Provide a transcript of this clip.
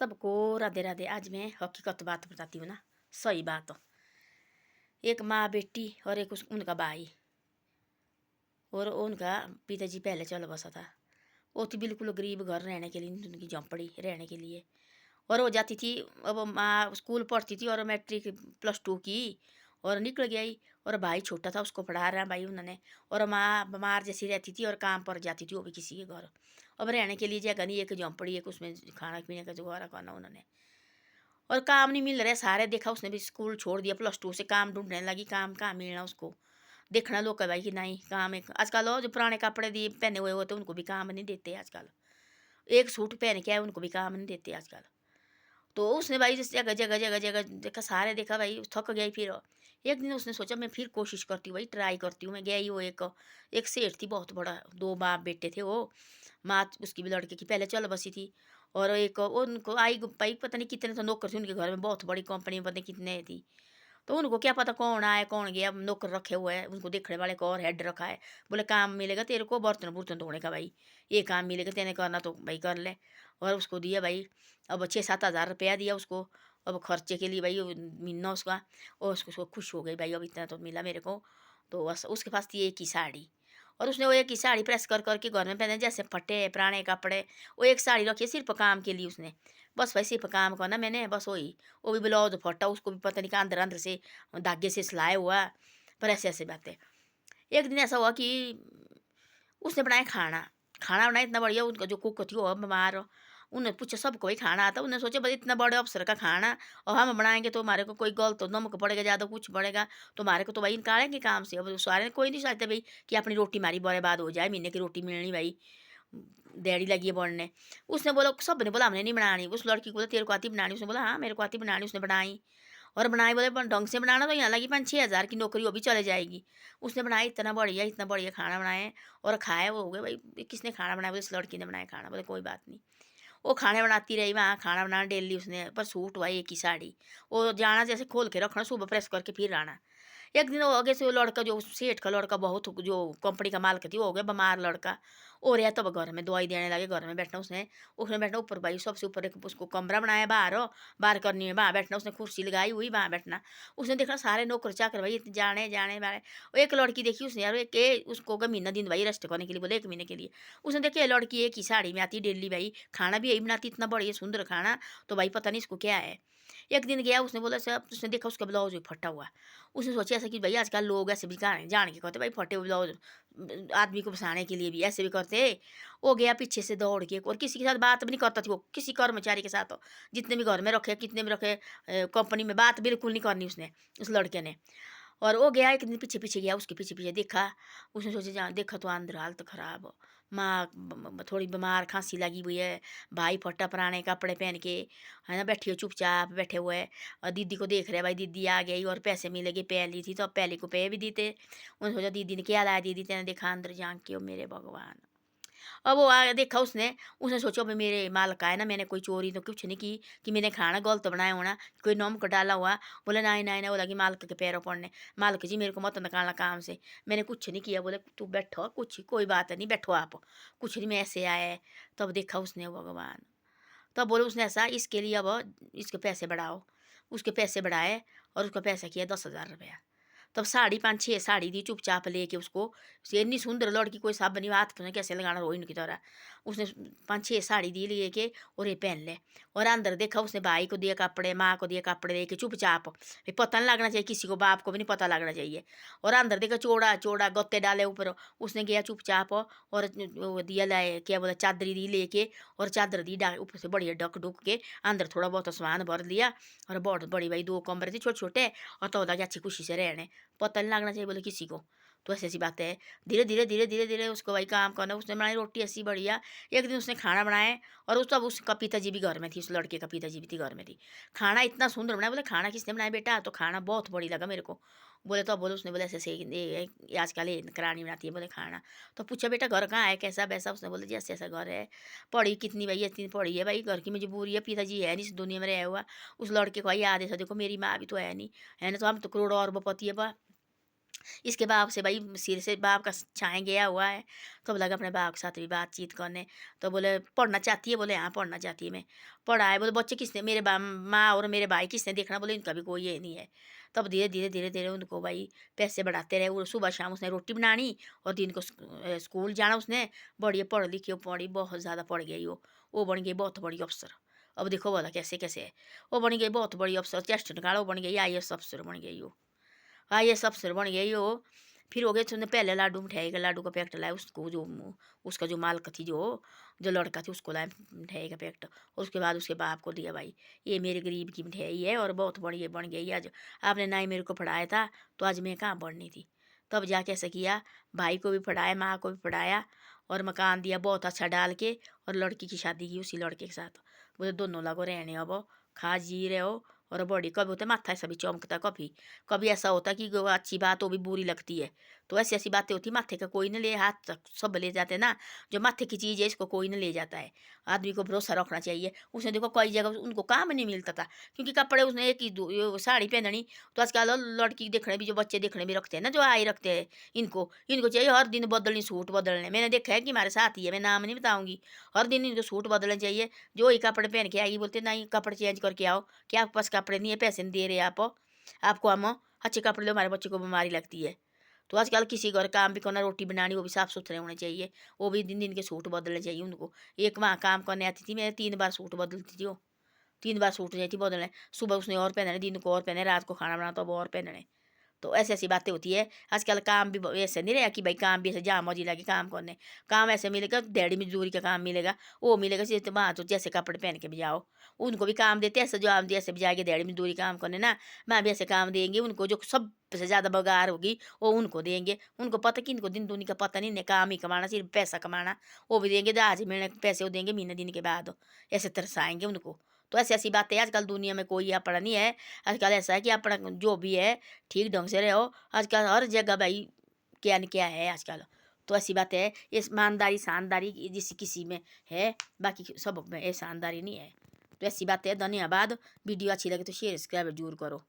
सबको राधे राधे। आज मैं हकीकत बात बताती हूँ ना, सही बात। एक माँ बेटी और एक उनका भाई और उनका पिताजी पहले चल बसा था। वो थी बिल्कुल गरीब घर रहने के लिए, उनकी झोंपड़ी रहने के लिए। और वो जाती थी, अब माँ स्कूल पढ़ती थी और मैट्रिक +2 की और निकल गई। और भाई छोटा था, उसको पढ़ा रहा भाई उन्होंने। और माँ बीमार जैसी रहती थी और काम पर जाती थी, वो भी किसी के घर। अब रहने के लिए जगह नहीं, एक झोंपड़ी, एक उसमें खाना पीने का जुगाड़ करना उन्होंने। और काम नहीं मिल रहा सारे, देखा उसने भी स्कूल छोड़ दिया, +2 से काम ढूंढने लगी। काम कहाँ मिलना उसको, देखना लोग भाई कि नहीं काम। एक आजकल वो जो पुराने कपड़े दिए पहने हुए होते उनको भी काम नहीं देते आजकल। एक सूट पहन के आए उनको भी काम नहीं देते आजकल। तो उसने भाई जिस जगह जगह जगह जगह देखा, सारे देखा भाई, थक गई। फिर एक दिन उसने सोचा मैं फिर कोशिश करती हूँ भाई, ट्राई करती हूँ। मैं गई, वो एक एक सेठ थी बहुत बड़ा, 2 बाप बेटे थे वो। माँ उसकी भी लड़के की पहले चल बसी थी। और एक उनको आई भाई, पता नहीं कितने तो नौकर थे उनके घर में, बहुत बड़ी कंपनी में, पता नहीं कितने थी। तो उनको क्या पता कौन आए कौन गया, नौकर रखे हुए हैं, उनको देखने वाले को और हेड रखा है। बोले काम मिलेगा तेरे को बर्तन बुर्तन धोने का भाई, ये काम मिलेगा तेने करना तो भाई कर ले। और उसको दिया भाई, अब 6-7 हज़ार रुपया दिया उसको, अब खर्चे के लिए भाई महीना उसका। और उसको खुश हो गई भाई, अब इतना तो मिला मेरे को। तो बस उसके पास थी एक ही साड़ी। और उसने वो एक ही साड़ी प्रेस कर करके घर में पहने, जैसे फटे पुराने कपड़े। वो एक साड़ी रखी सिर्फ काम के लिए उसने, बस भाई सिर्फ काम करना मैंने, बस वही। वो भी ब्लाउज फटा, उसको भी पता नहीं कहाँ अंदर अंदर से धागे से सिलाया हुआ। पर ऐसे ऐसे बातें। एक दिन ऐसा हुआ कि उसने बनाया खाना। खाना बनाया इतना बढ़िया, उनका जो कुक थी वो बीमार। उन्होंने पूछा सबको भाई खाना आता, उन्होंने सोचा भाई इतना बड़े अफसर का खाना और हम बनाएंगे तो हमारे को कोई गलत तो नमक पड़ेगा, ज़्यादा कुछ पड़ेगा तो हमारे को तो भाई निकालेंगे काम से। अब सारे कोई नहीं चाहते भाई कि अपनी रोटी हमारी बर्बाद हो जाए, महीने की रोटी मिलनी भाई, दिहाड़ी लगी है बढ़ने। उसने बोला, सब ने बोला हमने नहीं बनानी। उस लड़की को बोला तेरे को आती बनानी, उसने बोला हाँ मेरे को आती बनानी। उसने बनाई और बनाई, बोले पर ढंग से बनाना तो यहाँ लगी 5-6 हज़ार की नौकरी, वो भी चले जाएगी। उसने बनाया इतना बढ़िया खाना बनाए और खाए। वो हो गए भाई किसने खाना बनाया, बोले इस लड़की ने बनाया खाना। बोले कोई बात नहीं। वो खाने बनाती रही वहाँ, खाना बनाना डेली उसने, पर सूट हुआ एक ही साड़ी। वो जाना जैसे खोल के रखना, सुबह प्रेस करके फिर आना। एक दिन वो आगे से वो लड़का, जो सेठ का लड़का, बहुत जो कंपनी का मालिक थी, वो हो गया बीमार लड़का। और या तब घर में दवाई देने लगे, घर में बैठना उसने। उसने बैठना ऊपर भाई, सबसे ऊपर एक उसको कमरा बनाया बाहर हो, बाहर करनी है वहाँ बैठना। उसने कुर्सी लगाई हुई वहाँ बैठना। उसने देखना सारे नौकर चाकर भाई जाने जाने वाले। और एक लड़की देखी उसने यार, एक उसको गया महीना दिन भाई रेस्ट करने के लिए, बोले 1 महीने के लिए। उसने देखी ये लड़की एक ही साड़ी में आती डेली भाई, खाना भी यही बनाती, इतना बढ़िया सुंदर खाना। तो भाई पता नहीं इसको क्या है। एक दिन गया, उसने बोला सब, उसने देखा उसका ब्लाउज भी फटा हुआ। उसने सोचा ऐसा कि भाई आजकल लोग ऐसे भी जान के कहते भाई फटे हुए ब्लाउज आदमी को फंसाने के लिए भी ऐसे भी करते। वो गया पीछे से दौड़ के, और किसी के साथ बात भी नहीं करता था वो, किसी कर्मचारी के साथ हो, जितने भी घर में रखे कितने भी रखे, कंपनी में बात बिल्कुल नहीं करनी उसने, उस लड़के ने। और वो गया एक दिन पीछे पीछे गया, उसके पीछे पीछे देखा। उसने सोचा जहाँ देखा तो अंदर हालत खराब हो। माँ थोड़ी बीमार, खांसी लगी हुई है। भाई फटा पुराने कपड़े पहन के, है ना, बैठी हो चुपचाप बैठे हुए हैं। और दीदी को देख रहे भाई, दीदी आ गई और पैसे मिलेंगे, पहली थी तो अब पहले को पे भी दीते। उन्होंने सोचा दीदी ने क्या लाया, दीदी तेने देखा अंदर झांक के, ओ मेरे भगवान। अब वो आ देखा उसने। उसने सोचा भाई मेरे माल का है ना, मैंने कोई चोरी तो कुछ नहीं की कि मैंने खाना गलत बनाया होना, कोई नमक डाला हुआ। बोले नहीं नहीं नहीं, वो लगी मालिक के पैरों पड़ने। मालिक जी मेरे को मत निकालना काम से, मैंने कुछ नहीं किया। बोले तू बैठो, कुछ कोई बात नहीं, बैठो आप, कुछ नहीं, मैं ऐसे आया है। तब देखा उसने, भगवान। तब बोले उसने ऐसा, इसके लिए अब इसके पैसे बढ़ाओ। उसके पैसे बढ़ाए और उसका पैसा किया 10,000 रुपया। तब साड़ी 5-6 साड़ी दी चुपचाप लेके उसको। से इतनी सुंदर लड़की, कोई साहब बनी, हाथ में कैसे लगाना रोइन की तरह। उसने 5-6 साड़ी दी लेके और ये पहन ले। और अंदर देखा उसने, भाई को दिए कपड़े, माँ को दिए कपड़े लेके चुपचाप, भाई पता नहीं लगना चाहिए किसी को, बाप को भी नहीं पता लगना चाहिए। और अंदर देखा चौड़ा चौड़ा गत्ते डाले ऊपर। उसने गया चुपचाप और वो दिया लाए, क्या बोला, चादरी दी लेके। और चादर दी ऊपर से बढ़िया ढक ढुक के, अंदर थोड़ा बहुत सामान भर लिया। और बहुत बड़ी भाई 2 कमरे थे छोटे छोटे। और तो लगे अच्छी खुशी से रहने, पता नहीं लगना चाहिए बोले किसी को। तो ऐसी ऐसी बातें है। धीरे धीरे धीरे धीरे धीरे उसको भाई काम करना। उसने बनाई रोटी ऐसी बढ़िया। एक दिन उसने खाना बनाए और उस तब उसका पिताजी भी घर में थी, उस लड़के का पिताजी भी थी घर में थी। खाना इतना सुंदर बनाया। बोले खाना किसने बनाया बेटा, तो खाना बहुत बड़ी लगा मेरे को। बोले तो बोले, उसने बोले ऐसे ऐसे आजकल ये करानी बनाती है बोले खाना। तो पूछा बेटा घर कहाँ है, कैसा वैसा। उसने बोले जी ऐसा ऐसा घर है। पढ़ी कितनी भाई, इतनी पढ़ी है भाई, घर की मजबूरी है, पिताजी है नहीं इस दुनिया में रहा हुआ। उस लड़के को याद है, देखो मेरी माँ भी तो है नहीं, है ना, तो हम तो करोड़ों अरबपति है बा। इसके बाप से भाई सिर से बाप का छाए गया हुआ है। तो लगा अपने बाप के साथ भी बातचीत करने। तो बोले पढ़ना चाहती है, बोले हाँ पढ़ना चाहती है मैं। पढ़ाए, बोले बच्चे किसने, मेरे माँ और मेरे भाई किसने देखना, बोले इनका भी कोई ये नहीं है। तब धीरे धीरे धीरे धीरे उनको भाई पैसे बढ़ाते रहे। वो सुबह शाम उसने रोटी बनानी और दिन को स्कूल जाना उसने। बढ़िया पढ़ लिखी, पढ़ी बहुत ज़्यादा पढ़ गई वो बन गई बहुत बड़ी अफसर। अब देखो बोला कैसे कैसे है, वो बन गई बहुत बड़ी अफसर, चेस्ट निकालो बन गई IAS अफसर बन गई वो। IAS अफसर बन गई वो। फिर हो गए उसने पहले लाडू मिठाई का लाडू का पैकेट लाया उसको, जो उसका जो मालिक थी, जो लड़का थी उसको लाया मिठाई का पैकेट। और उसके बाद उसके बाप को दिया, भाई ये मेरे गरीब की मिठाई है और बहुत बड़ी बन गई आज। आपने ना ही मेरे को पढ़ाया था तो आज मैं कहाँ बढ़नी थी। तब जाके ऐसा किया, भाई को भी पढ़ाया, माँ को भी पढ़ाया और मकान दिया बहुत अच्छा डाल के। और लड़की की शादी की उसी लड़के के साथ। बोले दोनों लगो रहने, अब खा जी रहे हो। और बॉडी कभी होता है माथा ऐसा भी चमकता, कभी कभी ऐसा होता कि अच्छी बात वो भी बुरी लगती है। तो ऐसी ऐसी बातें होती, माथे का कोई न ले, हाथ तक सब ले जाते ना। जो माथे की चीज़ है इसको कोई न ले जाता है। आदमी को भरोसा रखना चाहिए। उसने देखो कई जगह उनको काम नहीं मिलता था, क्योंकि कपड़े उसने एक ही ये साड़ी पहननी। तो आजकल लड़की देखने भी, जो बच्चे देखने भी रखते हैं ना, जो आई रखते हैं, इनको इनको चाहिए हर दिन बदलनी, सूट बदलने। मैंने देखा है कि हमारे साथ ही है, मैं नाम नहीं बताऊंगी। हर दिन इनको सूट बदलने चाहिए। जो ही कपड़े पहन के आएगी बोलते नहीं कपड़े चेंज करके आओ। क्या आपके पास कपड़े नहीं है, पैसे नहीं दे रहे आप, आपको हम अच्छे कपड़े लो, हमारे बच्चे को बीमारी लगती है। तो आजकल किसी घर काम भी करना, रोटी बनानी, वो भी साफ़ सुथरे होने चाहिए। वो भी दिन दिन के सूट बदलने चाहिए उनको। एक वहाँ काम करने आती थी, मैं 3 बार सूट बदलती थी वो। 3 बार सूट जाती बदलने। सुबह उसने और पहनने, दिन को और पहने, रात को खाना बनाना तो वो और पहनने। तो ऐसी ऐसी बातें होती है। आजकल काम भी ऐसे नहीं रहा कि भाई काम भी ऐसे जहाँ मर्जी लगे काम करने। काम ऐसे मिलेगा, दिहाड़ी मजदूरी का काम मिलेगा। वो मिलेगा सिर्फ वहाँ तो जैसे कपड़े पहन के भी जाओ। उनको भी काम देते हैं ऐसे, जो आप जैसे भी जाएंगे दिहाड़ी मजदूरी काम करने ना, वहाँ भी ऐसे काम देंगे उनको। जो सबसे ज़्यादा बगार होगी वो उनको देंगे। उनको पता कि इनको दिन दूनी का पता नहीं, इन्हें काम ही कमाना, सिर्फ पैसा कमाना। वो भी देंगे, तो आज महीने पैसे वो देंगे, महीने दिन के बाद ऐसे तरसाएंगे उनको। तो ऐसी ऐसी बातें आजकल दुनिया में कोई अपना नहीं है। आजकल ऐसा है कि अपना जो भी है ठीक ढंग से रहो। आजकल हर जगह भाई क्या न क्या है आजकल। तो ऐसी बात है, ये ईमानदारी शानदारी जिस किसी में है, बाकी सब में ये शानदारी नहीं है। तो ऐसी बात है। धन्यवाद। वीडियो अच्छी लगे तो शेयर सब्सक्राइब जरूर करो।